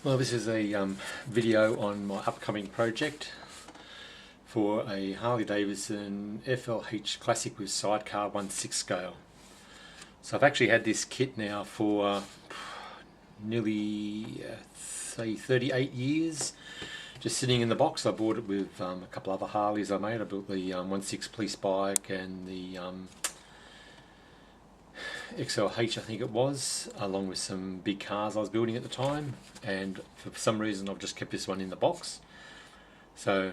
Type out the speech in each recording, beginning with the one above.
Well, this is a video on my upcoming project for a Harley Davidson FLH Classic with Sidecar 1/6 scale. So I've actually had this kit now for nearly say 38 years, just sitting in the box. I bought it with a couple other Harleys I made. I built the 1/6 police bike and the XLH, I think it was, along with some big cars I was building at the time, and for some reason I've just kept this one in the box. So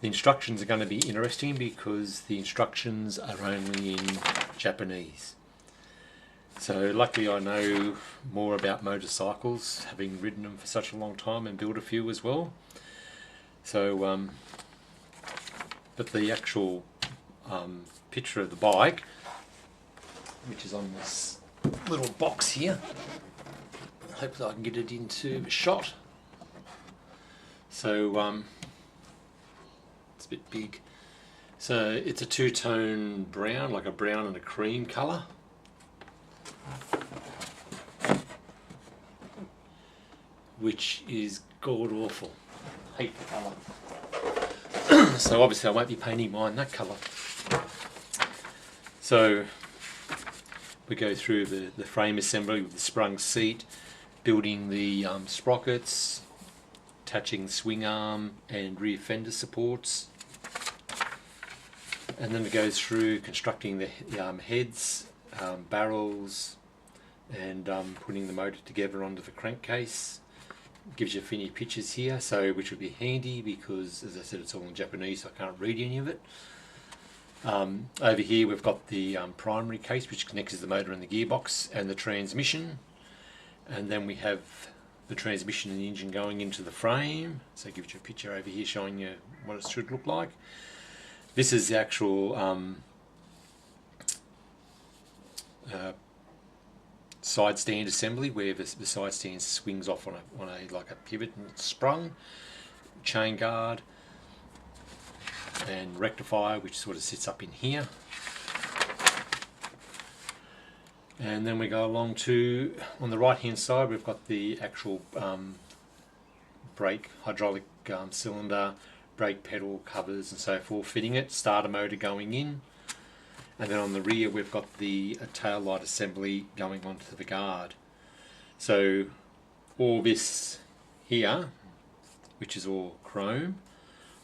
the instructions are going to be interesting because the instructions are only in Japanese. So luckily I know more about motorcycles, having ridden them for such a long time and built a few as well. So but the actual picture of the bike, which is on this little box here, hopefully I can get it into the shot. So it's a bit big. So it's a two-tone brown, like a brown and a cream colour. Which is god awful. I hate the colour. So obviously I won't be painting mine that colour. So we go through the frame assembly with the sprung seat, building the sprockets, attaching the swing arm and rear fender supports, and then it goes through constructing the heads, barrels, and putting the motor together onto the crankcase. Gives you finished pictures here, so which would be handy because, as I said, it's all in Japanese, so I can't read any of it. Over here we've got the primary case, which connects the motor and the gearbox and the transmission, and then we have the transmission and the engine going into the frame. So it gives you a picture over here showing you what it should look like. This is the actual side stand assembly, where the side stand swings off on a like a pivot and it's sprung, chain guard and rectifier, which sort of sits up in here. And then we go along to, on the right hand side, we've got the actual brake, hydraulic cylinder, brake pedal covers and so forth, fitting it, starter motor going in. And then on the rear we've got the tail light assembly going onto the guard. So all this here, which is all chrome,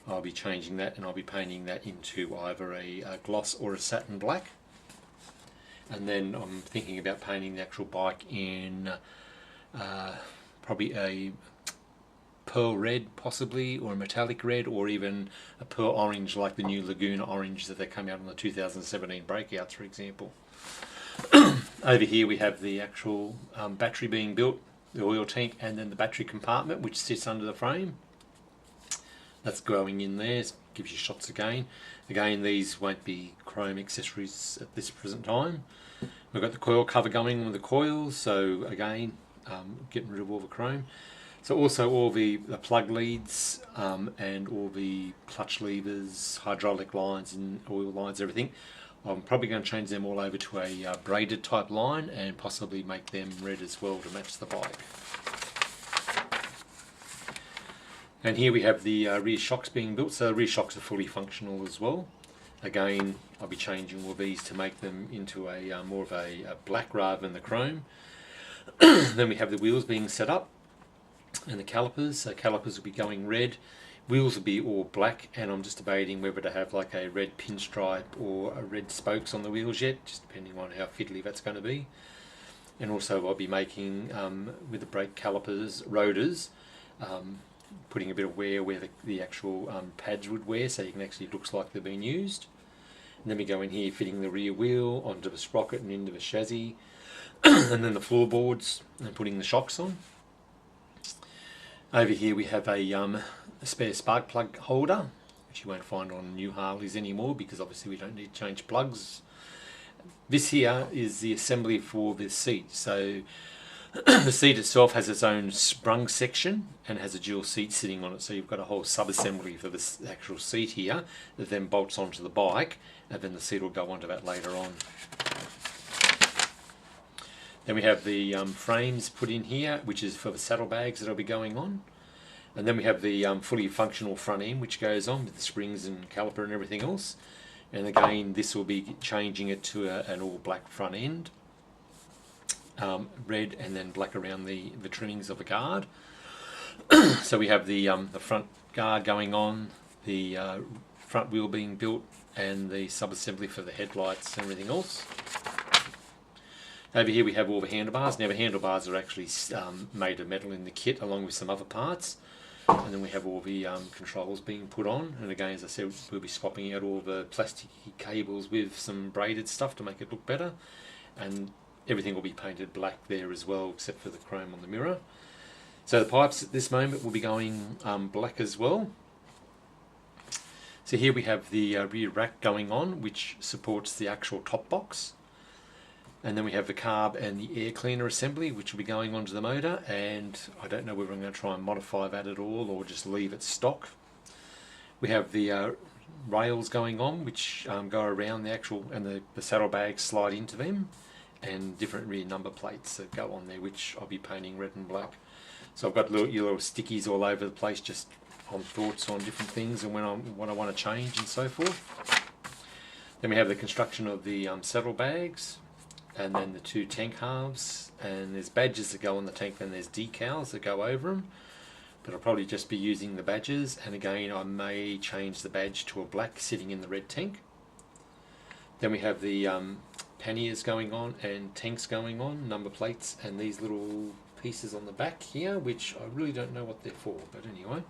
I'll be changing that and I'll be painting that into either a gloss or a satin black. And then I'm thinking about painting the actual bike in probably a pearl red possibly, or a metallic red, or even a pearl orange like the new Laguna orange that they come out on the 2017 breakouts, for example. Over here we have the actual battery being built, the oil tank, and then the battery compartment which sits under the frame. That's going in there, gives you shots again. Again, these won't be chrome accessories at this present time. We've got the coil cover going on with the coils, so again, getting rid of all the chrome. So also all the plug leads and all the clutch levers, hydraulic lines and oil lines, everything. I'm probably going to change them all over to a braided type line and possibly make them red as well to match the bike. And here we have the rear shocks being built, so the rear shocks are fully functional as well. Again, I'll be changing all these to make them into a more of a black rather than the chrome. Then we have the wheels being set up and the calipers. So calipers will be going red, wheels will be all black, and I'm just debating whether to have like a red pinstripe or a red spokes on the wheels yet, just depending on how fiddly that's going to be. And also I'll be making with the brake calipers rotors, putting a bit of wear where the actual pads would wear, so you can actually, it looks like they've been used. And then we go in here fitting the rear wheel onto the sprocket and into the chassis, and then the floorboards and putting the shocks on. Over here we have a spare spark plug holder, which you won't find on new Harleys anymore because obviously we don't need to change plugs. This here is the assembly for the seat. So the seat itself has its own sprung section and has a dual seat sitting on it, so you've got a whole sub-assembly for this actual seat here that then bolts onto the bike, and then the seat will go onto that later on. Then we have the frames put in here, which is for the saddlebags that will be going on. And then we have the fully functional front end, which goes on with the springs and caliper and everything else. And again, this will be changing it to an all black front end, red and then black around the trimmings of the guard. So we have the front guard going on, the front wheel being built, and the sub-assembly for the headlights and everything else. Over here we have all the handlebars. Now the handlebars are actually made of metal in the kit along with some other parts. And then we have all the controls being put on, and again, as I said, we'll be swapping out all the plastic cables with some braided stuff to make it look better, and everything will be painted black there as well, except for the chrome on the mirror. So the pipes at this moment will be going black as well. So here we have the rear rack going on, which supports the actual top box. And then we have the carb and the air cleaner assembly, which will be going onto the motor, and I don't know whether I'm going to try and modify that at all or just leave it stock. We have the rails going on, which go around the actual, and the saddlebags slide into them, and different rear number plates that go on there, which I'll be painting red and black. So I've got little stickies all over the place, just on thoughts on different things and what I want to change and so forth. Then we have the construction of the saddlebags, and then the two tank halves, and there's badges that go on the tank, then there's decals that go over them, but I'll probably just be using the badges, and again I may change the badge to a black sitting in the red tank. Then we have the panniers going on and tanks going on, number plates, and these little pieces on the back here, which I really don't know what they're for, but anyway.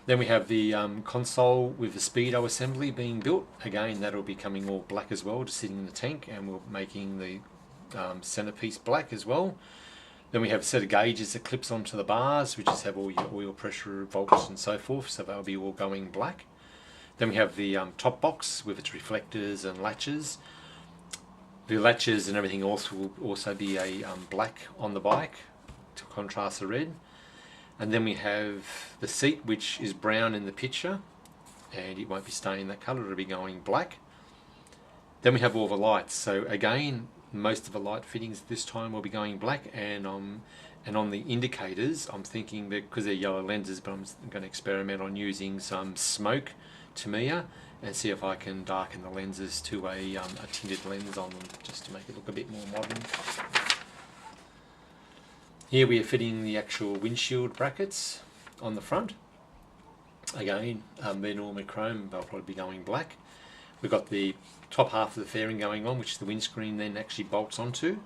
Then we have the console with the speedo assembly being built. Again, that'll be coming all black as well, just sitting in the tank, and we're making the centerpiece black as well. Then we have a set of gauges that clips onto the bars, which just have all your oil pressure, volts and so forth, so they'll be all going black. Then we have the top box with its reflectors and latches. The latches and everything else will also be a black on the bike to contrast the red. And then we have the seat, which is brown in the picture, and it won't be staying that colour, it'll be going black. Then we have all the lights. So again, most of the light fittings this time will be going black, and on the indicators, I'm thinking that because they're yellow lenses, but I'm going to experiment on using some smoke Tamiya and see if I can darken the lenses to a tinted lens on them, just to make it look a bit more modern. Here we are fitting the actual windshield brackets on the front. Again, they're normally chrome, they'll probably be going black. We've got the top half of the fairing going on, which the windscreen then actually bolts onto.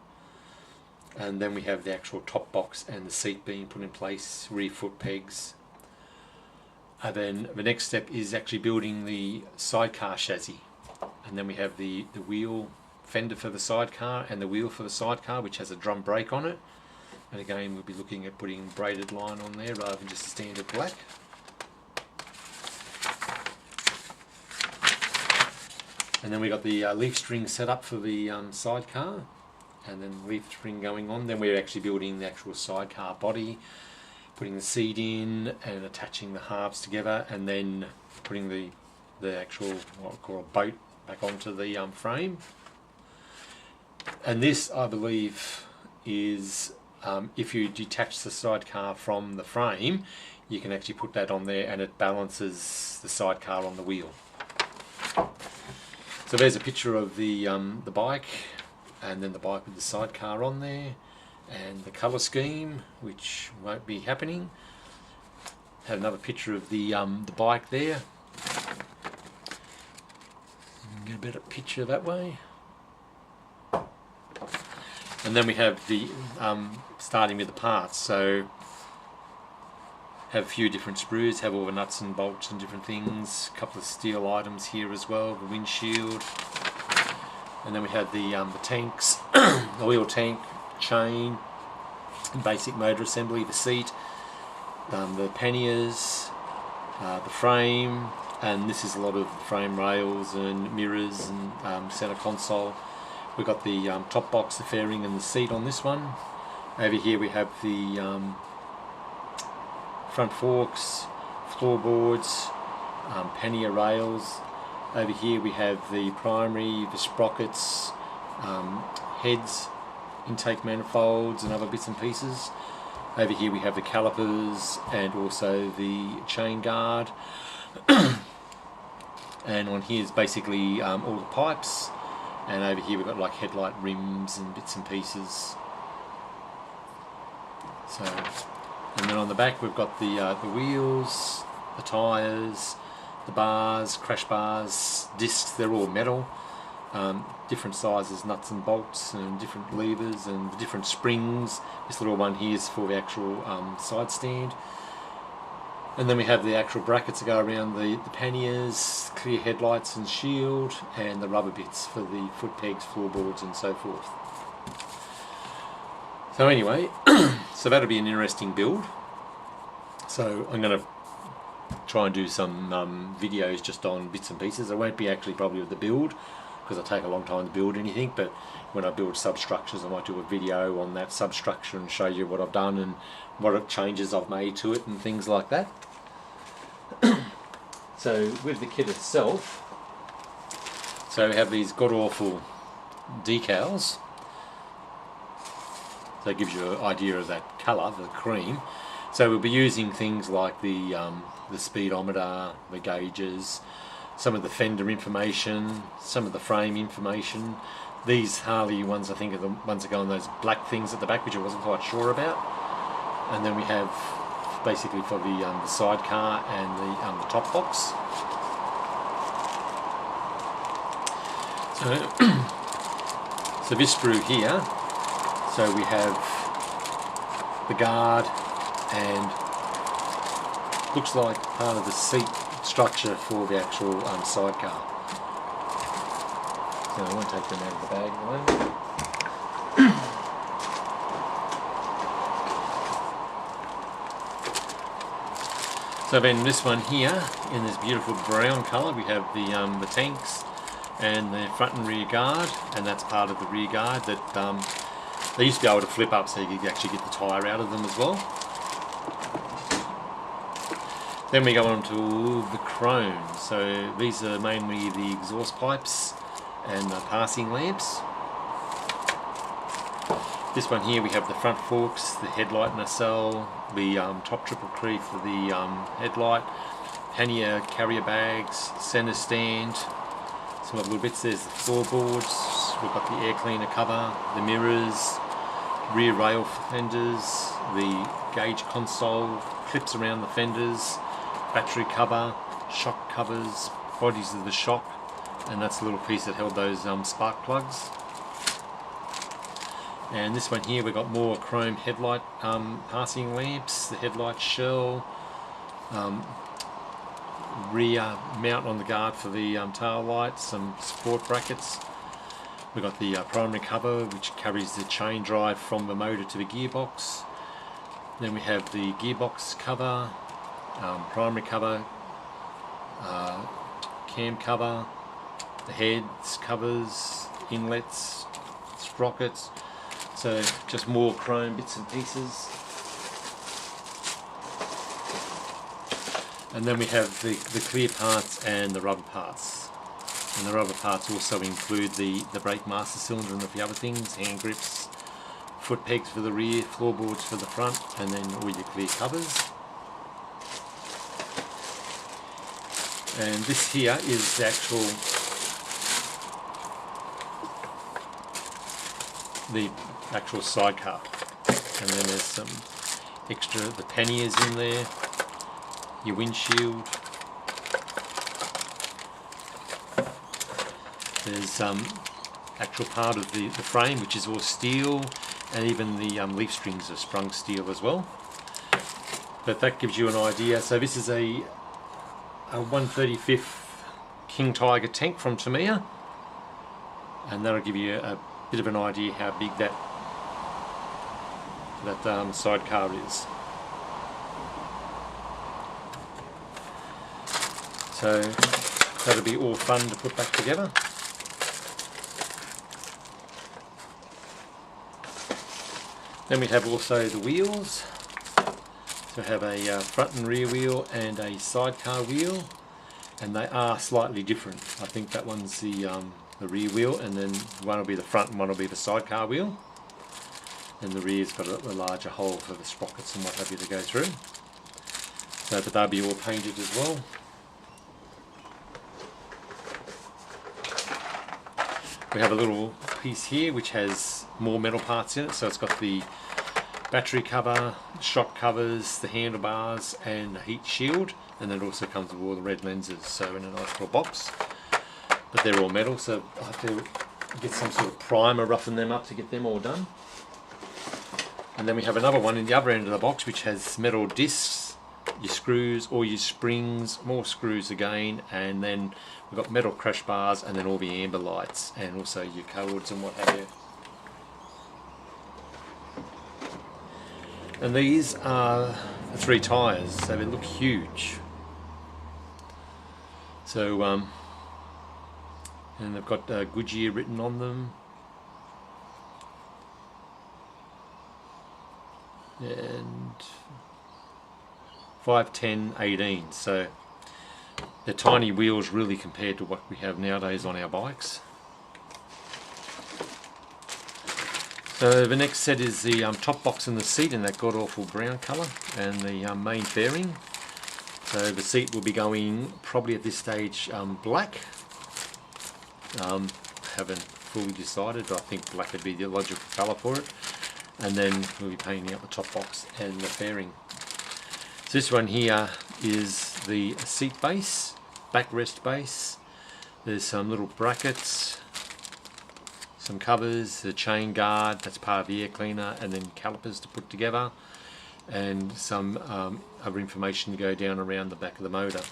And then we have the actual top box and the seat being put in place, rear foot pegs. And then the next step is actually building the sidecar chassis. And then we have the wheel fender for the sidecar and the wheel for the sidecar, which has a drum brake on it. And again, we'll be looking at putting braided line on there rather than just a standard black. And then we got the leaf string set up for the sidecar, and then leaf string going on. Then we're actually building the actual sidecar body, putting the seat in and attaching the halves together, and then putting the actual, what I call a boat, back onto the frame. And this, I believe, is if you detach the sidecar from the frame, you can actually put that on there and it balances the sidecar on the wheel. So there's a picture of the bike, and then the bike with the sidecar on there, and the colour scheme, which won't be happening. Have another picture of the bike there. Get a better picture that way. And then we have the starting with the parts. So have a few different sprues, have all the nuts and bolts and different things, a couple of steel items here as well, the windshield, and then we have the tanks, the wheel tank, chain, basic motor assembly, the seat, the panniers, the frame, and this is a lot of frame rails and mirrors and centre console. We've got the top box, the fairing and the seat on this one. Over here we have the front forks, floorboards, pannier rails. Over here we have the primary, the sprockets, heads, intake manifolds and other bits and pieces. Over here we have the calipers and also the chain guard. And on here is basically all the pipes, and over here we've got like headlight rims and bits and pieces. So, and then on the back we've got the wheels, the tyres, the bars, crash bars, discs. They're all metal, different sizes, nuts and bolts, and different levers and the different springs. This little one here is for the actual side stand. And then we have the actual brackets that go around the panniers, clear headlights and shield, and the rubber bits for the foot pegs, floorboards and so forth. So anyway, so that'll be an interesting build. So I'm going to try and do some videos just on bits and pieces. I won't be actually probably with the build, because it'll take a long time to build anything, but when I build substructures I might do a video on that substructure and show you what I've done and what changes I've made to it and things like that. So with the kit itself, so we have these god-awful decals. So it gives you an idea of that colour, the cream. So we'll be using things like the speedometer, the gauges, some of the fender information, some of the frame information. These Harley ones I think are the ones that go on those black things at the back, which I wasn't quite sure about. And then we have basically for the sidecar and the top box. So this sprue here, so we have the guard and looks like part of the seat structure for the actual sidecar. So I won't take them out of the bag at the moment. So then this one here, in this beautiful brown colour, we have the tanks and the front and rear guard, and that's part of the rear guard that they used to be able to flip up so you could actually get the tyre out of them as well. Then we go on to the chrome. So these are mainly the exhaust pipes and the passing lamps. This one here we have the front forks, the headlight nacelle, the top triple creep for the headlight, pannier carrier bags, centre stand, some other little bits. There's the floorboards, we've got the air cleaner cover, the mirrors, rear rail fenders, the gauge console, clips around the fenders, battery cover, shock covers, bodies of the shock, and that's the little piece that held those spark plugs. And this one here we've got more chrome headlight passing lamps, the headlight shell, rear mount on the guard for the tail lights, some support brackets. We've got the primary cover which carries the chain drive from the motor to the gearbox. Then we have the gearbox cover, primary cover, cam cover, the heads, covers, inlets, sprockets. So just more chrome bits and pieces. And then we have the clear parts and the rubber parts. And the rubber parts also include the brake master cylinder and a few other things, hand grips, foot pegs for the rear, floorboards for the front, and then all your clear covers. And this here is the actual sidecar, and then there's some extra, the panniers in there, your windshield, there's actual part of the frame which is all steel, and even the leaf strings are sprung steel as well. But that gives you an idea. So this is a 1/35 King Tiger tank from Tamiya, and that'll give you a bit of an idea how big that sidecar is. So that'll be all fun to put back together. Then we have also the wheels. So we have a front and rear wheel and a sidecar wheel, and they are slightly different. I think that one's the rear wheel, and then one will be the front and one will be the sidecar wheel. and the rear's got a larger hole for the sprockets and what have you to go through. So, but they'll be all painted as well. We have a little piece here which has more metal parts in it, so it's got the battery cover, shock covers, the handlebars and the heat shield, and then it also comes with all the red lenses, so in a nice little box. But they're all metal, so I have to get some sort of primer, roughen them up to get them all done. And then we have another one in the other end of the box which has metal discs, your screws, all your springs, more screws again, and then we've got metal crash bars and then all the amber lights and also your codes and what have you. And these are the 3 tyres, so they look huge. So and they've got Goodyear written on them. And 5, 10, 18, so they're tiny wheels really compared to what we have nowadays on our bikes. So the next set is the top box and the seat in that god awful brown colour, and the main fairing. So the seat will be going probably at this stage black. Haven't fully decided, but I think black would be the logical colour for it. And then we'll be painting up the top box and the fairing. So this one here is the seat base, backrest base. There's some little brackets, some covers, the chain guard, that's part of the air cleaner, and then calipers to put together, and some other information to go down around the back of the motor.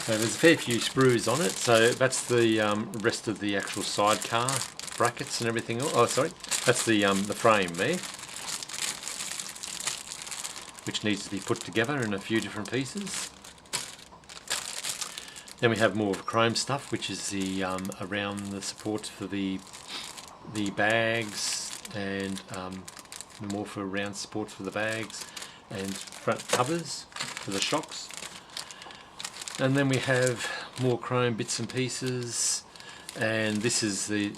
So there's a fair few sprues on it, so that's the rest of the actual sidecar brackets and everything. Oh, sorry, that's the frame there, which needs to be put together in a few different pieces. Then we have more of chrome stuff, which is the around the supports for the bags, and more for round supports for the bags, and front covers for the shocks. And then we have more chrome bits and pieces, and this is the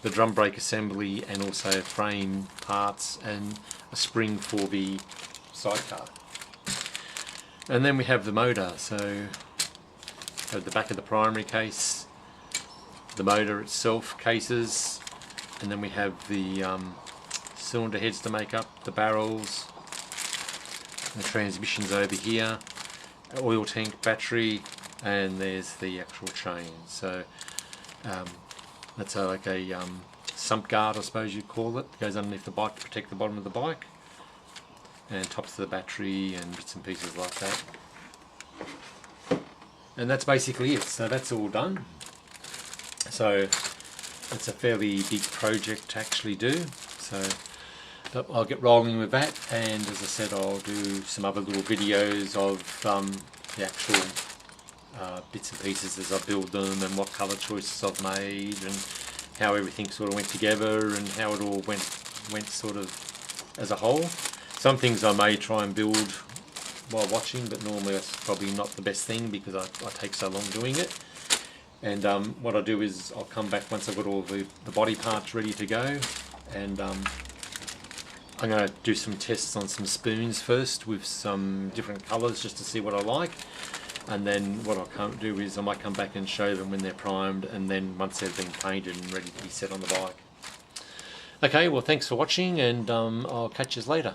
drum brake assembly, and also frame parts and a spring for the sidecar. And then we have the motor, so at the back of the primary case, the motor itself, cases, and then we have the cylinder heads to make up the barrels, the transmissions over here, oil tank, battery, and there's the actual chain. So that's like a sump guard, I suppose you'd call it. It goes underneath the bike to protect the bottom of the bike, and tops of the battery and bits and pieces like that. And that's basically it. So that's all done. So it's a fairly big project to actually do. So I'll get rolling with that, and as I said, I'll do some other little videos of the actual bits and pieces as I build them, and what colour choices I've made, and how everything sort of went together, and how it all went sort of as a whole. Some things I may try and build while watching, but normally that's probably not the best thing because I take so long doing it. And what I'll do is I'll come back once I've got all the body parts ready to go, and I'm going to do some tests on some spoons first with some different colours just to see what I like. And then what I'll do is I might come back and show them when they're primed, and then once they've been painted and ready to be set on the bike. Okay, well thanks for watching, and I'll catch you later.